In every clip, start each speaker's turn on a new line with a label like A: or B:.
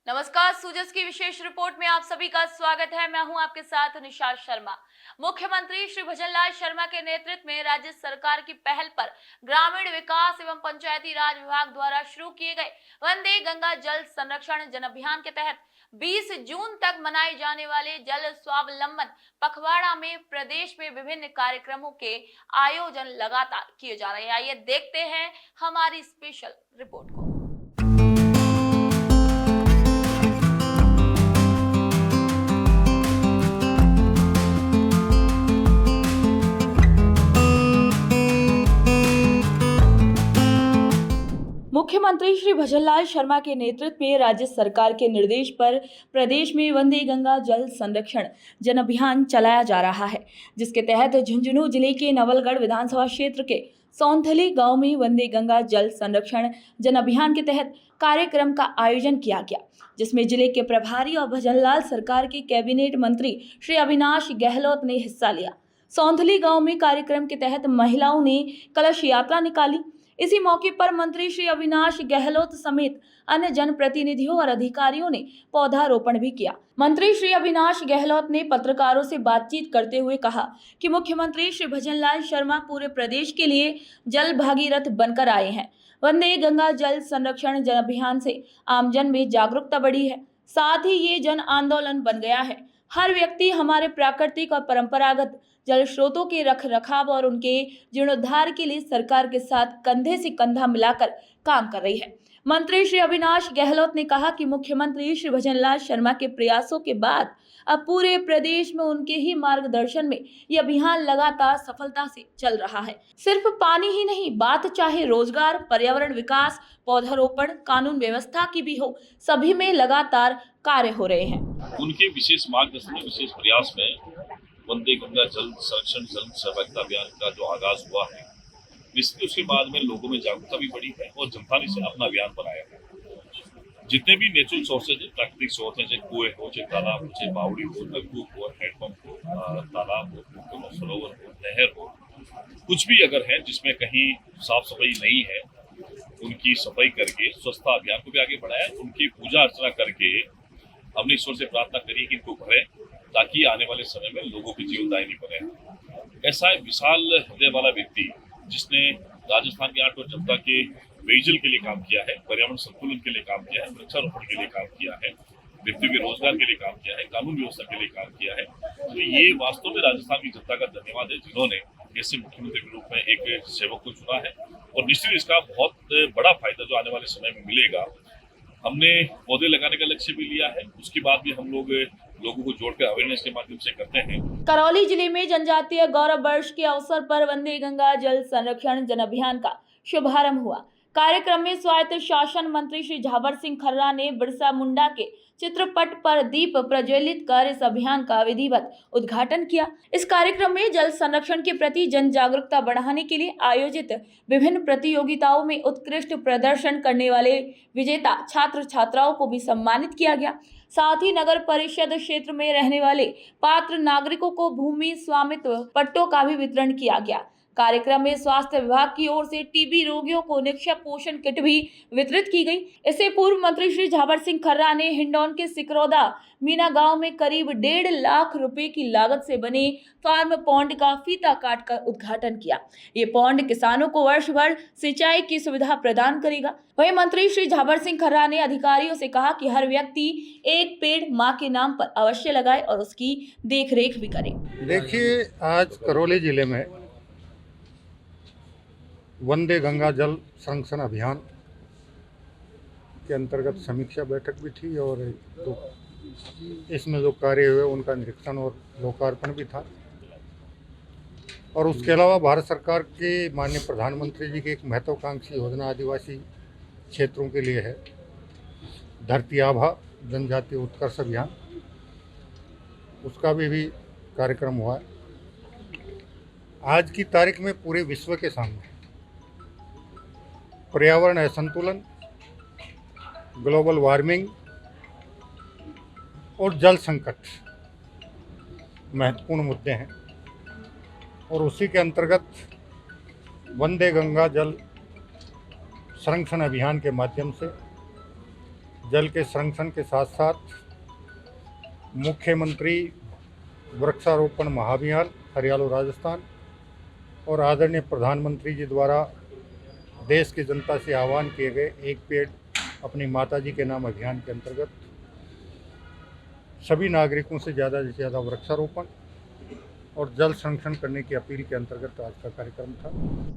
A: नमस्कार, सूजस की विशेष रिपोर्ट में आप सभी का स्वागत है। मैं हूं आपके साथ निशा शर्मा। मुख्यमंत्री श्री भजनलाल शर्मा के नेतृत्व में राज्य सरकार की पहल पर ग्रामीण विकास एवं पंचायती राज विभाग द्वारा शुरू किए गए वंदे गंगा जल संरक्षण जन अभियान के तहत 20 जून तक मनाए जाने वाले जल स्वावलंबन पखवाड़ा में प्रदेश में विभिन्न कार्यक्रमों के आयोजन लगातार किए जा रहे हैं। आइए देखते हैं हमारी स्पेशल रिपोर्ट को। मुख्यमंत्री श्री भजनलाल शर्मा के नेतृत्व में राज्य सरकार के निर्देश पर प्रदेश में वंदे गंगा जल संरक्षण जन अभियान चलाया जा रहा है, जिसके तहत झुंझुनू जिले के नवलगढ़ विधानसभा क्षेत्र के सौंथली गांव में वंदे गंगा जल संरक्षण जन अभियान के तहत कार्यक्रम का आयोजन किया गया, जिसमें जिले के प्रभारी और भजनलाल सरकार के कैबिनेट मंत्री श्री अविनाश गहलोत ने हिस्सा लिया। सौंथली गांव में कार्यक्रम के तहत महिलाओं ने कलश यात्रा निकाली। इसी मौके पर मंत्री श्री अविनाश गहलोत समेत अन्य जनप्रतिनिधियों और अधिकारियों ने पौधारोपण भी किया। मंत्री श्री अविनाश गहलोत ने पत्रकारों से बातचीत करते हुए कहा कि मुख्यमंत्री श्री भजनलाल शर्मा पूरे प्रदेश के लिए जल भागीरथ बनकर आए हैं। वंदे गंगा जल संरक्षण जन अभियान से आमजन में जागरूकता बढ़ी है, साथ ही ये जन आंदोलन बन गया है। हर व्यक्ति हमारे प्राकृतिक और परंपरागत जल स्रोतों के रख रखाव और उनके जीर्णोद्धार के लिए सरकार के साथ कंधे से कंधा मिलाकर काम कर रही है। मंत्री श्री अविनाश गहलोत ने कहा कि मुख्यमंत्री श्री भजनलाल शर्मा के प्रयासों के बाद अब पूरे प्रदेश में उनके ही मार्गदर्शन में ये अभियान लगातार सफलता से चल रहा है। सिर्फ पानी ही नहीं, बात चाहे रोजगार, पर्यावरण विकास, पौधारोपण, कानून व्यवस्था की भी हो, सभी में लगातार कार्य हो रहे हैं।
B: उनके विशेष मार्गदर्शन में, विशेष प्रयास में वंदे गंगा जल संरक्षण जल सर्वेक्षण अभियान का जो आगाज हुआ है, निश्चित उसके बाद में लोगों में जागरूकता भी बढ़ी है और जनता ने इसे अपना अभियान बनाया है। जितने भी नेचुरल सोर्सेज है, प्राकृतिक स्रोत है, चाहे कुएं हो, चाहे तालाब हो, चाहे बावड़ी हो, नलकूप हो, हैंडपंप हो, तालाब हो, सरोवर हो, नहर हो, कुछ भी अगर है जिसमें कहीं साफ सफाई नहीं है, उनकी सफाई करके स्वच्छता अभियान को भी आगे बढ़ाया। उनकी पूजा अर्चना करके हमने ईश्वर से प्रार्थना करी कि इनको भरे, ताकि आने वाले समय में लोगों की जीवनदायिनी बने। ऐसा विशाल हृदय वाला व्यक्ति जिसने राजस्थान की 8 जनता के पेयजल के लिए काम किया है, पर्यावरण संतुलन के लिए काम किया है, वृक्षारोपण के लिए काम किया है, व्यक्ति के रोजगार के लिए काम किया है, कानून व्यवस्था के लिए काम किया है, तो ये वास्तव में राजस्थान की जनता का धन्यवाद है, जिन्होंने ऐसे मुख्यमंत्री के रूप में एक सेवक को चुना है। और निश्चित इसका बहुत बड़ा फायदा जो आने वाले समय में मिलेगा। हमने पौधे लगाने का लक्ष्य भी लिया है, उसके बाद भी हम लोगों को जोड़कर अवेयरनेस के माध्यम से करते हैं।
A: करौली जिले में जनजातीय गौरव वर्ष के अवसर पर वंदे गंगा जल संरक्षण जन अभियान का शुभारंभ हुआ। कार्यक्रम में स्वायत्त शासन मंत्री श्री झावर सिंह खर्रा ने बिरसा मुंडा के चित्रपट पर दीप प्रज्वलित कर इस अभियान का विधिवत उद्घाटन किया। इस कार्यक्रम में जल संरक्षण के प्रति जन जागरूकता बढ़ाने के लिए आयोजित विभिन्न प्रतियोगिताओं में उत्कृष्ट प्रदर्शन करने वाले विजेता छात्र छात्राओं को भी सम्मानित किया गया। साथ ही नगर परिषद क्षेत्र में रहने वाले पात्र नागरिकों को भूमि स्वामित्व पट्टों का भी वितरण किया गया। कार्यक्रम में स्वास्थ्य विभाग की ओर से टीबी रोगियों को निक्षेप पोषण किट भी वितरित की गई। इससे पूर्व मंत्री श्री झावर सिंह खर्रा ने हिंडौन के सिकरौदा मीना गांव में करीब 1.5 लाख रुपए की लागत से बने फार्म पॉन्ड का फीता काटकर उद्घाटन किया। ये पॉन्ड किसानों को वर्ष भर सिंचाई की सुविधा प्रदान करेगा। वहीं मंत्री श्री झावर सिंह खर्रा ने अधिकारियों से कहा कि हर व्यक्ति एक पेड़ मां के नाम पर अवश्य लगाए और उसकी देखरेख भी करे।
C: देखिए, आज करौली जिले में वंदे गंगा जल संरक्षण अभियान के अंतर्गत समीक्षा बैठक भी थी और तो इसमें जो कार्य हुए उनका निरीक्षण और लोकार्पण भी था। और उसके अलावा भारत सरकार के माननीय प्रधानमंत्री जी की एक महत्वाकांक्षी योजना आदिवासी क्षेत्रों के लिए है, धरती आभा जनजातीय उत्कर्ष अभियान, उसका भी कार्यक्रम हुआ है। आज की तारीख में पूरे विश्व के सामने पर्यावरण असंतुलन, ग्लोबल वार्मिंग और जल संकट महत्वपूर्ण मुद्दे हैं और उसी के अंतर्गत वंदे गंगा जल संरक्षण अभियान के माध्यम से जल के संरक्षण के साथ साथ मुख्यमंत्री वृक्षारोपण महाअभियान हरियाणा राजस्थान और आदरणीय प्रधानमंत्री जी द्वारा देश की जनता से आह्वान किए गए एक पेड़ अपनी माताजी के नाम अभियान के अंतर्गत सभी नागरिकों से ज़्यादा वृक्षारोपण और जल संरक्षण करने की अपील के अंतर्गत आज का कार्यक्रम था।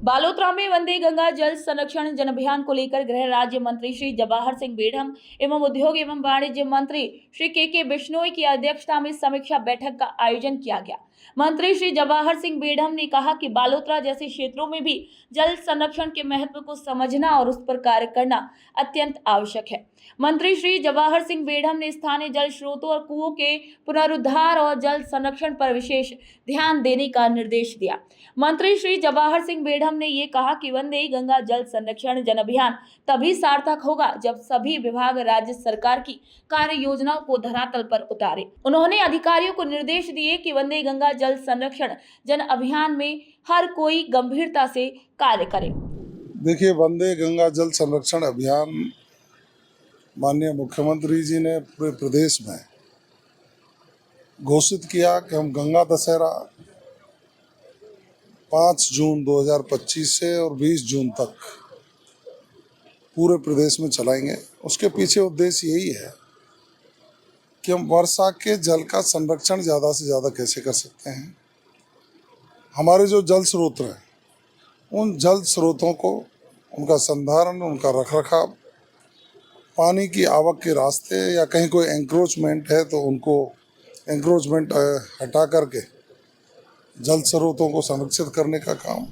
A: बालोतरा में वंदे गंगा जल संरक्षण जन अभियान को लेकर गृह राज्य मंत्री श्री जवाहर सिंह बेढ़म एवं उद्योग एवं वाणिज्य मंत्री श्री के बिश्नोई की अध्यक्षता में समीक्षा बैठक का आयोजन किया गया। मंत्री श्री जवाहर सिंह बेढ़म ने कहा कि बालोतरा जैसे क्षेत्रों में भी जल संरक्षण के महत्व को समझना और उस पर कार्य करना अत्यंत आवश्यक है। मंत्री श्री जवाहर सिंह बेढ़म ने स्थानीय जल स्रोतों और कुओं के पुनरुद्धार और जल संरक्षण पर विशेष ध्यान देने का निर्देश दिया। मंत्री श्री जवाहर सिंह बेढ़म ने ये कहा कि वंदे गंगा जल संरक्षण जन अभियान तभी सार्थक होगा जब सभी विभाग राज्य सरकार की कार्य योजनाओं को धरातल पर उतारे। उन्होंने अधिकारियों को निर्देश दिए कि वंदे गंगा जल संरक्षण जन अभियान में हर कोई गंभीरता से कार्य करे।
D: देखिए, वंदे गंगा जल संरक्षण अभियान माननीय मुख्यमंत्री जी ने पूरे प्रदेश में घोषित किया कि हम गंगा दशहरा 5 जून 2025 से और 20 जून तक पूरे प्रदेश में चलाएंगे। उसके पीछे उद्देश्य यही है कि हम वर्षा के जल का संरक्षण ज़्यादा से ज़्यादा कैसे कर सकते हैं। हमारे जो जल स्रोत हैं, उन जल स्रोतों को, उनका संधारण, उनका रखरखाव, पानी की आवक के रास्ते या कहीं कोई एंक्रोचमेंट है तो उनको एंक्रोचमेंट हटा करके जल स्रोतों को संरक्षित करने का काम।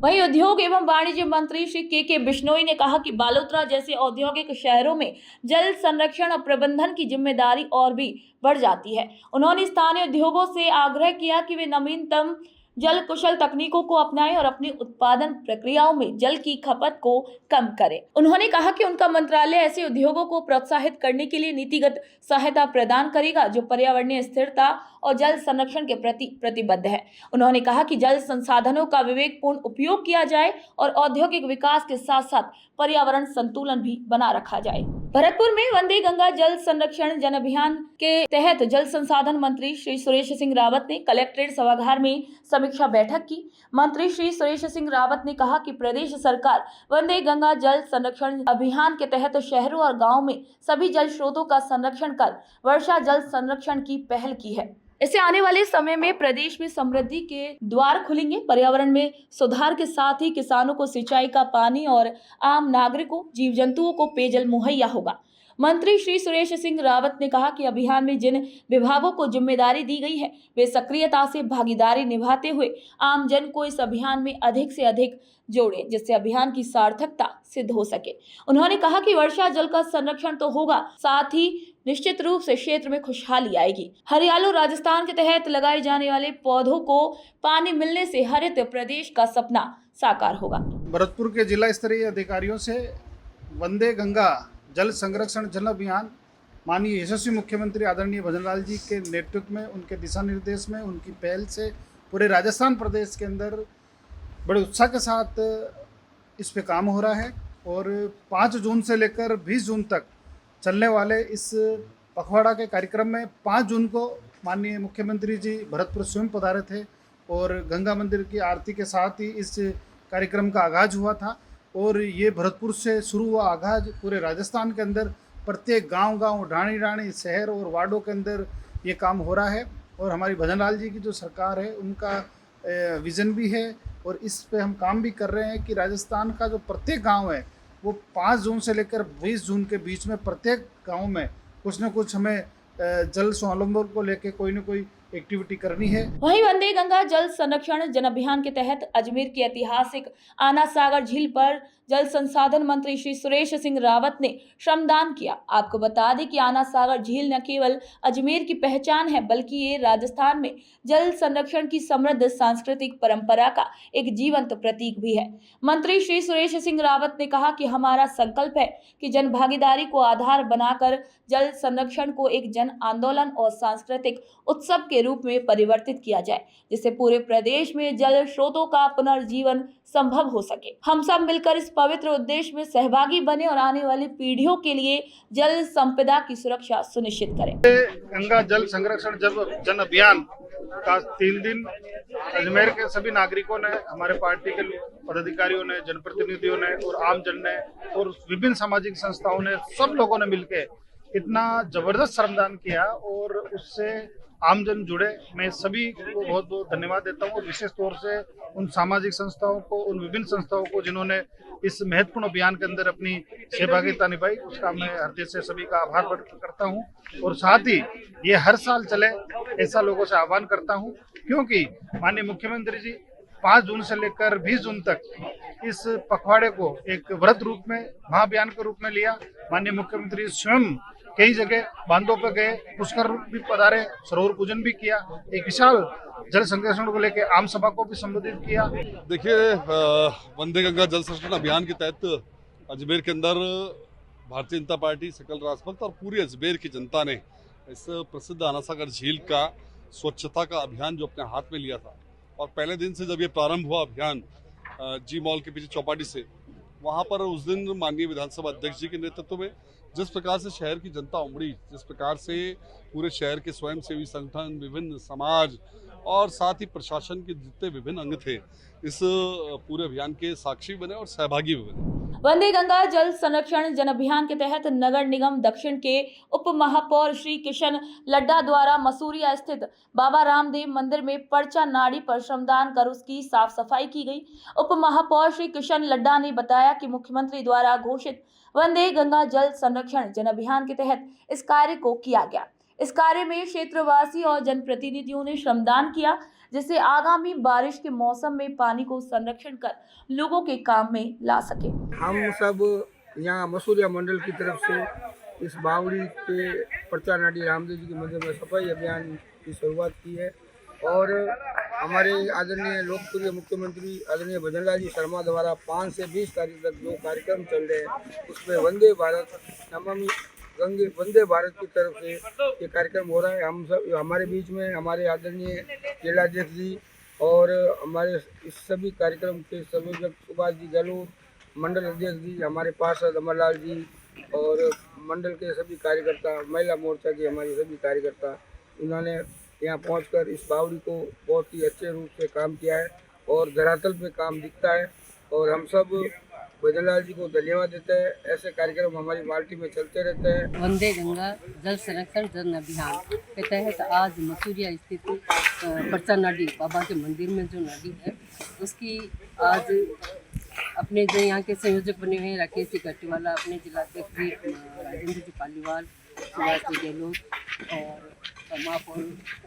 A: वहीं उद्योग एवं वाणिज्य मंत्री श्री के बिश्नोई ने कहा कि बालोतरा जैसे औद्योगिक शहरों में जल संरक्षण और प्रबंधन की जिम्मेदारी और भी बढ़ जाती है। उन्होंने स्थानीय उद्योगों से आग्रह किया कि वे नवीनतम जल कुशल तकनीकों को अपनाएं और अपनी उत्पादन प्रक्रियाओं में जल की खपत को कम करें। उन्होंने कहा कि उनका मंत्रालय ऐसे उद्योगों को प्रोत्साहित करने के लिए नीतिगत सहायता प्रदान करेगा जो पर्यावरणीय स्थिरता और जल संरक्षण के प्रति प्रतिबद्ध है। उन्होंने कहा कि जल संसाधनों का विवेकपूर्ण उपयोग किया जाए और औद्योगिक विकास के साथ साथ पर्यावरण संतुलन भी बना रखा जाए। भरतपुर में वंदे गंगा जल संरक्षण जन अभियान के तहत जल संसाधन मंत्री श्री सुरेश सिंह रावत ने कलेक्ट्रेट सभागार में समीक्षा बैठक की। मंत्री श्री सुरेश सिंह रावत ने कहा कि प्रदेश सरकार वंदे गंगा जल संरक्षण अभियान के तहत शहरों और गाँव में सभी जल स्रोतों का संरक्षण कर वर्षा जल संरक्षण की पहल की है। इससे आने वाले समय में प्रदेश में समृद्धि के द्वार खुलेंगे। पर्यावरण में सुधार के साथ ही किसानों को सिंचाई का पानी और आम नागरिकों, जीव जंतुओं को पेयजल मुहैया होगा। मंत्री श्री सुरेश सिंह रावत ने कहा कि अभियान में जिन विभागों को जिम्मेदारी दी गई है वे सक्रियता से भागीदारी निभाते हुए आम जन को इस अभियान में अधिक से अधिक जोड़े, जिससे अभियान की सार्थकता सिद्ध हो सके। उन्होंने कहा कि वर्षा जल का संरक्षण तो होगा, साथ ही निश्चित रूप से क्षेत्र में खुशहाली आएगी। हरियाणा राजस्थान के तहत लगाए जाने वाले पौधों को पानी मिलने से हरित प्रदेश का सपना साकार होगा।
E: भरतपुर के जिला स्तरीय अधिकारियों से वंदे गंगा जल संरक्षण जन अभियान माननीय यशस्वी मुख्यमंत्री आदरणीय भजनलाल जी के नेतृत्व में, उनके दिशा निर्देश में, उनकी पहल से पूरे राजस्थान प्रदेश के अंदर बड़े उत्साह के साथ इस पे काम हो रहा है और 5 जून से लेकर 20 जून तक चलने वाले इस पखवाड़ा के कार्यक्रम में 5 जून को माननीय मुख्यमंत्री जी भरतपुर स्वयं पधारे थे और गंगा मंदिर की आरती के साथ ही इस कार्यक्रम का आगाज़ हुआ था और ये भरतपुर से शुरू हुआ आगाज़ पूरे राजस्थान के अंदर प्रत्येक गांव-गांव, ढाणी-ढाणी, शहर और वार्डों के अंदर ये काम हो रहा है और हमारी भजनलाल जी की जो सरकार है उनका विज़न भी है और इस पे हम काम भी कर रहे हैं कि राजस्थान का जो प्रत्येक गांव है वो 5 जून से लेकर 20 जून के बीच में प्रत्येक गांव में कुछ न कुछ हमें जल स्वावलंबन को लेकर कोई न कोई एक्टिविटी करनी है।
A: वहीं वंदे गंगा जल संरक्षण जन अभियान के तहत अजमेर की ऐतिहासिक आना सागर झील पर जल संसाधन मंत्री श्री सुरेश सिंह रावत ने श्रमदान किया। आपको बता दें कि आना सागर झील न केवल अजमेर की पहचान है बल्कि ये राजस्थान में जल संरक्षण की समृद्ध सांस्कृतिक परंपरा का एक जीवंत प्रतीक भी है। मंत्री श्री सुरेश सिंह रावत ने कहा कि हमारा संकल्प है कि जन भागीदारी को आधार बनाकर जल संरक्षण को एक जन आंदोलन और सांस्कृतिक उत्सव के रूप में परिवर्तित किया जाए, जिससे पूरे प्रदेश में जल स्रोतों का पुनर्जीवन संभव हो सके। हम सब मिलकर इस पवित्र उद्देश्य में सहभागी बने और आने वाली पीढ़ियों के लिए जल संपदा की सुरक्षा सुनिश्चित करें।
E: गंगा जल संरक्षण जन अभियान का 3 दिन अजमेर के सभी नागरिकों ने, हमारे पार्टी के पदाधिकारियों ने, जनप्रतिनिधियों ने और आम जन ने और विभिन्न सामाजिक संस्थाओं ने, सब लोगों ने मिलकर इतना जबरदस्त श्रमदान किया और उससे आमजन जुड़े। मैं सभी को बहुत बहुत धन्यवाद देता हूँ और विशेष तौर से उन सामाजिक संस्थाओं को, उन विभिन्न संस्थाओं को जिन्होंने इस महत्वपूर्ण अभियान के अंदर अपनी सहभागिता निभाई, उसका मैं हृदय से सभी का आभार व्यक्त करता हूँ। और साथ ही ये हर साल चले, ऐसा लोगों से आह्वान करता हूँ, क्योंकि माननीय मुख्यमंत्री जी 5 जून से लेकर 20 जून तक इस पखवाड़े को एक व्रत रूप में, महाअभियान के रूप में लिया। माननीय मुख्यमंत्री स्वयं कई जगह बांधों पर गए, पुष्कर भी पधारे, सरोवर पूजन भी किया, एक विशाल जल संरक्षण को लेकर आम सभा को भी संबोधित किया।
F: देखिए, वंदे गंगा जल संरक्षण अभियान के तहत अजमेर के अंदर भारतीय जनता पार्टी, सकल राजभक्त और पूरी अजमेर की जनता ने इस प्रसिद्ध आनासागर झील का स्वच्छता का अभियान जो अपने हाथ में लिया था, और पहले दिन से जब ये प्रारंभ हुआ अभियान जी मॉल के पीछे चौपाटी से, वहाँ पर उस दिन माननीय विधानसभा अध्यक्ष जी के नेतृत्व में जिस प्रकार से शहर की जनता उमड़ी, जिस प्रकार से पूरे शहर के स्वयंसेवी संगठन, विभिन्न समाज और साथ ही प्रशासन के जितने विभिन्न अंग थे, इस पूरे अभियान के साक्षी बने और सहभागी भी बने।
A: वंदे गंगा जल संरक्षण जन अभियान के तहत नगर निगम दक्षिण के उप महापौर श्री किशन लड्डा द्वारा मसूरिया स्थित बाबा रामदेव मंदिर में पर्चा नाड़ी पर श्रमदान कर उसकी साफ सफाई की गई। उप महापौर श्री किशन लड्डा ने बताया कि मुख्यमंत्री द्वारा घोषित वंदे गंगा जल संरक्षण जन अभियान के तहत इस कार्य को किया गया। इस कार्य में क्षेत्रवासी और जनप्रतिनिधियों ने श्रमदान किया, जिससे आगामी बारिश के मौसम में पानी को संरक्षण कर लोगों के काम में ला सके।
G: हम सब यहाँ मसूरिया मंडल की तरफ से इस बावड़ी के पर्चा नाडी रामदेव जी के मंदिर में सफाई अभियान की शुरुआत की है और हमारे आदरणीय लोकप्रिय मुख्यमंत्री आदरणीय भजनलाल जी शर्मा द्वारा 5 से 20 तारीख तक जो कार्यक्रम चल रहे हैं, उसमें वंदे भारत, नमामि गंगे, वंदे भारत की तरफ से ये कार्यक्रम हो रहा है। हम सब, हमारे बीच में हमारे आदरणीय जिलाध्यक्ष जी और हमारे इस सभी कार्यक्रम के संयोजक सुभाष जी गहलोत, मंडल अध्यक्ष जी, हमारे पार्षद अमरलाल जी और मंडल के सभी कार्यकर्ता, महिला मोर्चा के हमारे सभी कार्यकर्ता, इन्होंने यहाँ पहुंचकर इस बावड़ी को बहुत ही अच्छे रूप से काम किया है और धरातल पे काम दिखता है और हम सब भजनलाल जी को धन्यवाद देते हैं। ऐसे कार्यक्रम हमारी पार्टी में चलते रहते हैं।
H: वंदे गंगा जल संरक्षण जन अभियान के तहत आज मसूरिया स्थित पर्चा नाडी बाबा के मंदिर में जो नाडी है, उसकी आज अपने जो यहाँ के संयोजक बने हुए हैं राकेश जी कट्टीवाला, अपने जिलाध्यक्ष जी राजेंद्र जी पालीवाल, सुभाष जी गहलोत और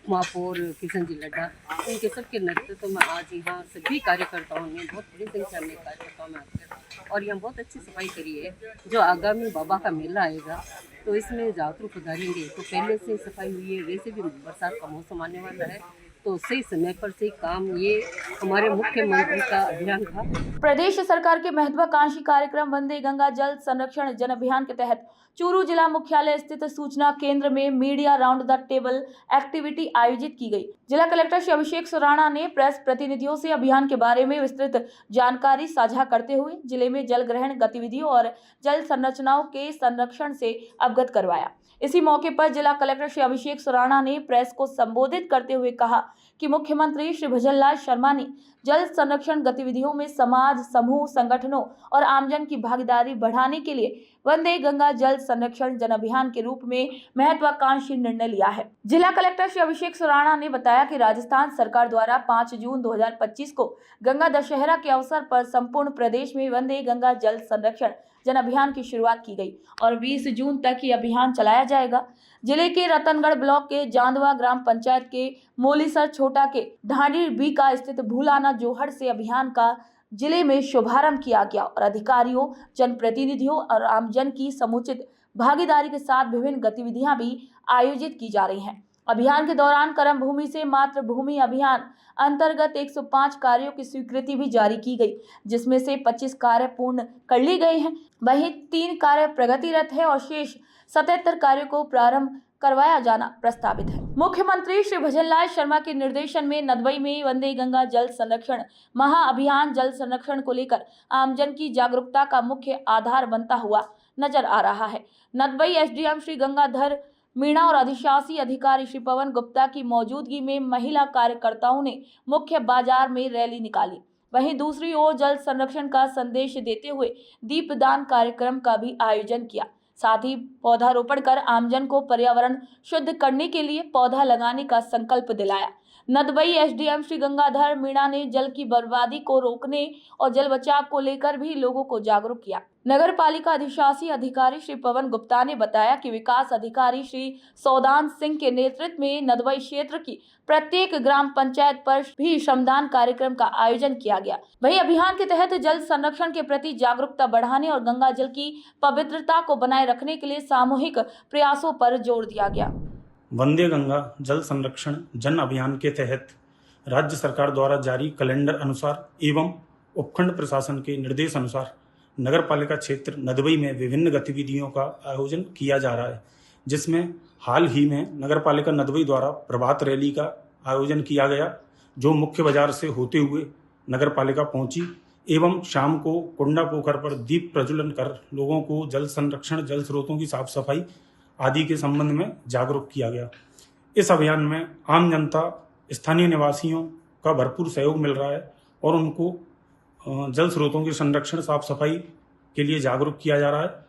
H: महापौर किशन जी लड्डा, इनके सबके नेतृत्व में आज यहाँ सभी कार्यकर्ताओं ने, बहुत बड़ी संख्या में कार्यकर्ताओं में आकर और यहाँ बहुत अच्छी सफाई करी है। जो आगामी बाबा का मेला आएगा तो इसमें जातरू पधारेंगे, तो पहले से सफाई हुई है, वैसे भी बरसात का मौसम आने वाला है, तो सही समय पर सही काम, ये हमारे मुख्यमंत्री का अभियान था।
A: प्रदेश सरकार के महत्वाकांक्षी कार्यक्रम वंदे गंगा जल संरक्षण जन अभियान के तहत चूरू जिला मुख्यालय स्थित सूचना केंद्र में media round the table activity आयोजित की गई। जिला कलेक्टर श्री अभिषेक सुराणा ने प्रेस प्रतिनिधियों से अभियान के बारे में विस्तृत जानकारी साझा करते हुए जिले में जल ग्रहण गतिविधियों और जल संरचनाओं के संरक्षण से अवगत करवाया। इसी मौके पर जिला कलेक्टर श्री अभिषेक सुराणा ने प्रेस को संबोधित करते हुए कहा कि मुख्यमंत्री श्री भजनलाल शर्मा ने जल संरक्षण गतिविधियों में समाज, समूह, संगठनों और आमजन की भागीदारी बढ़ाने के लिए वंदे गंगा जल संरक्षण जन अभियान के रूप में महत्वाकांक्षी निर्णय लिया है। जिला कलेक्टर श्री अभिषेक सुराणा ने बताया कि राजस्थान सरकार द्वारा 5 जून 2025 को गंगा दशहरा के अवसर पर संपूर्ण प्रदेश में वंदे गंगा जल संरक्षण जन अभियान की शुरुआत की गई और 20 जून तक ये अभियान चलाया जाएगा। जिले के रतनगढ़ ब्लॉक के जांदवा ग्राम पंचायत के मोलीसर छोटा के ढांडी बीका स्थित भूलाना जोहड़ से अभियान का जिले में शुभारंभ किया गया और अधिकारियों, जनप्रतिनिधियों और आमजन की समुचित भागीदारी के साथ विभिन्न गतिविधियां भी आयोजित की जा रही हैं। अभियान के दौरान कर्म भूमि से मातृभूमि अभियान अंतर्गत 105 कार्यों की स्वीकृति भी जारी की गई, जिसमें से 25 कार्य पूर्ण कर लिए गए हैं। वहीं 3 कार्य प्रगतिरत है और शेष 77 कार्यों को प्रारंभ करवाया जाना प्रस्तावित है। मुख्यमंत्री श्री भजनलाल शर्मा के निर्देशन में नदबई में वंदे गंगा जल संरक्षण महाअभियान जल संरक्षण को लेकर आमजन की जागरूकता का मुख्य आधार बनता हुआ नजर आ रहा है। नदबई एसडीएम श्री गंगाधर मीणा और अधिशासी अधिकारी श्री पवन गुप्ता की मौजूदगी में महिला कार्यकर्ताओं ने मुख्य बाजार में रैली निकाली। वहीं दूसरी ओर जल संरक्षण का संदेश देते हुए दीपदान कार्यक्रम का भी आयोजन किया। साथ ही पौधारोपण कर आमजन को पर्यावरण शुद्ध करने के लिए पौधा लगाने का संकल्प दिलाया। नदबई एसडीएम श्री गंगाधर मीणा ने जल की बर्बादी को रोकने और जल बचाव को लेकर भी लोगों को जागरूक किया। नगर पालिका अधिशासी अधिकारी श्री पवन गुप्ता ने बताया कि विकास अधिकारी श्री सौदान सिंह के नेतृत्व में नदबई क्षेत्र की प्रत्येक ग्राम पंचायत पर भी श्रमदान कार्यक्रम का आयोजन किया गया। वहीं अभियान के तहत जल संरक्षण के प्रति जागरूकता बढ़ाने और गंगा जल की पवित्रता को बनाए रखने के लिए सामूहिक प्रयासों पर जोर दिया गया।
I: वंदे गंगा जल संरक्षण जन अभियान के तहत राज्य सरकार द्वारा जारी कैलेंडर अनुसार एवं उपखंड प्रशासन के निर्देश अनुसार नगर पालिका क्षेत्र नदबई में विभिन्न गतिविधियों का आयोजन किया जा रहा है, जिसमें हाल ही में नगर पालिका नदबई द्वारा प्रभात रैली का आयोजन किया गया, जो मुख्य बाजार से होते हुए नगर पालिका पहुंची एवं शाम को कुंडा पोखर पर दीप प्रज्वलन कर लोगों को जल संरक्षण, जल स्रोतों की साफ सफाई आदि के संबंध में जागरूक किया गया। इस अभियान में आम जनता, स्थानीय निवासियों का भरपूर सहयोग मिल रहा है और उनको जल स्रोतों के संरक्षण, साफ सफाई के लिए जागरूक किया जा रहा है।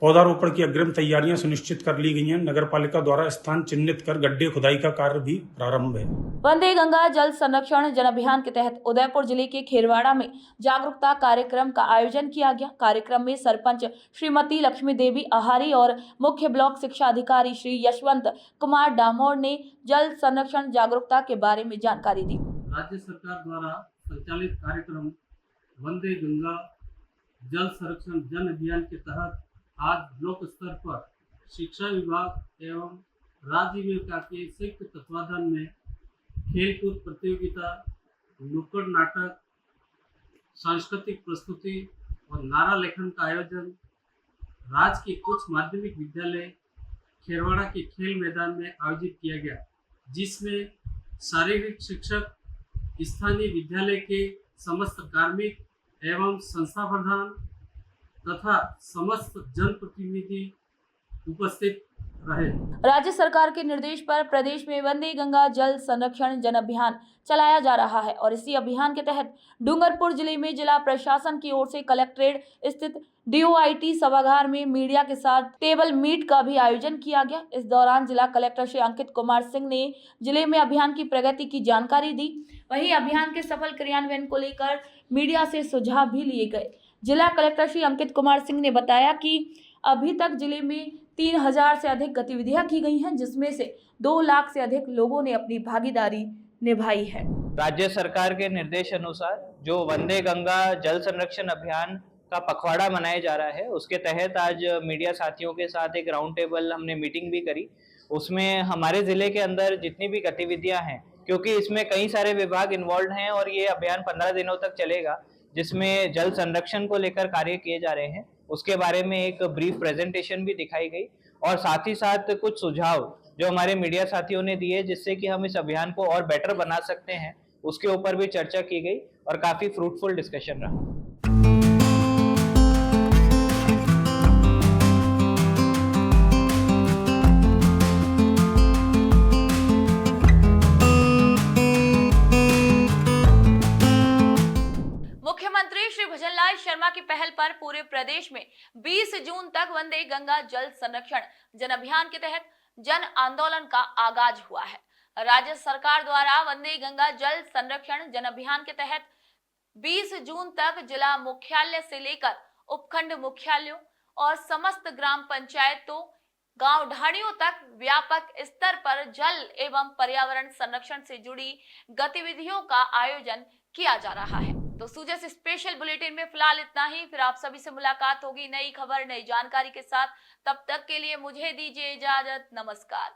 I: पौधारोपण की अग्रिम तैयारियां सुनिश्चित कर ली गई हैं। नगर पालिका द्वारा स्थान चिन्हित कर गड्ढे खुदाई का कार्य भी प्रारंभ है।
A: वंदे गंगा जल संरक्षण जन अभियान के तहत उदयपुर जिले के खेरवाड़ा में जागरूकता कार्यक्रम का आयोजन किया गया। कार्यक्रम में सरपंच श्रीमती लक्ष्मी देवी आहारी और मुख्य ब्लॉक शिक्षा अधिकारी श्री यशवंत कुमार डामोर ने जल संरक्षण जागरूकता के बारे में जानकारी दी।
J: राज्य सरकार द्वारा संचालित कार्यक्रम वंदे गंगा जल संरक्षण जन अभियान के तहत आज ब्लॉक स्तर पर शिक्षा विभाग एवं राज्य विभाग के संयुक्त तत्वाधान में खेलकूद प्रतियोगिता, नुक्कड़ नाटक, सांस्कृतिक प्रस्तुति और नारा लेखन का आयोजन राज्य के कुछ माध्यमिक विद्यालय खेरवाड़ा के खेल मैदान में आयोजित किया गया, जिसमें शारीरिक शिक्षक, स्थानीय विद्यालय के समस्त कार्मिक एवं संस्था प्रधान तथा समस्त जनप्रतिनिधि उपस्थित रहे।
A: राज्य सरकार के निर्देश पर प्रदेश में वंदे गंगा जल संरक्षण जन अभियान चलाया जा रहा है और इसी अभियान के तहत डूंगरपुर जिले में जिला प्रशासन की ओर से कलेक्ट्रेट स्थित DOIT सभागार में मीडिया के साथ टेबल मीट का भी आयोजन किया गया। इस दौरान जिला कलेक्टर श्री अंकित कुमार सिंह ने जिले में अभियान की प्रगति की जानकारी दी। वहीं अभियान के सफल क्रियान्वयन को लेकर मीडिया से सुझाव भी लिए गए। जिला कलेक्टर श्री अंकित कुमार सिंह ने बताया कि अभी तक जिले में 3000 से अधिक गतिविधियां की गई हैं, जिसमें से 2 लाख से अधिक लोगों ने अपनी भागीदारी निभाई है।
K: राज्य सरकार के निर्देश अनुसार जो वंदे गंगा जल संरक्षण अभियान का पखवाड़ा मनाया जा रहा है, उसके तहत आज मीडिया साथियों के साथ एक राउंड टेबल हमने मीटिंग भी करी। उसमें हमारे ज़िले के अंदर जितनी भी गतिविधियां हैं, क्योंकि इसमें कई सारे विभाग इन्वॉल्व हैं और ये अभियान 15 दिनों तक चलेगा, जिसमें जल संरक्षण को लेकर कार्य किए जा रहे हैं, उसके बारे में एक ब्रीफ प्रेजेंटेशन भी दिखाई गई और साथ ही साथ कुछ सुझाव जो हमारे मीडिया साथियों ने दिए, जिससे कि हम इस अभियान को और बेटर बना सकते हैं, उसके ऊपर भी चर्चा की गई और काफ़ी फ्रूटफुल डिस्कशन रहा।
A: मुख्यमंत्री श्री भजनलाल शर्मा की पहल पर पूरे प्रदेश में 20 जून तक वंदे गंगा जल संरक्षण जन अभियान के तहत जन आंदोलन का आगाज हुआ है। राज्य सरकार द्वारा वंदे गंगा जल संरक्षण जन अभियान के तहत 20 जून तक जिला मुख्यालय से लेकर उपखंड मुख्यालयों और समस्त ग्राम पंचायतों, गांव ढाणियों तक व्यापक स्तर पर जल एवं पर्यावरण संरक्षण से जुड़ी गतिविधियों का आयोजन किया जा रहा है। तो सूजस स्पेशल बुलेटिन में फिलहाल इतना ही। फिर आप सभी से मुलाकात होगी नई खबर, नई जानकारी के साथ। तब तक के लिए मुझे दीजिए इजाजत। नमस्कार।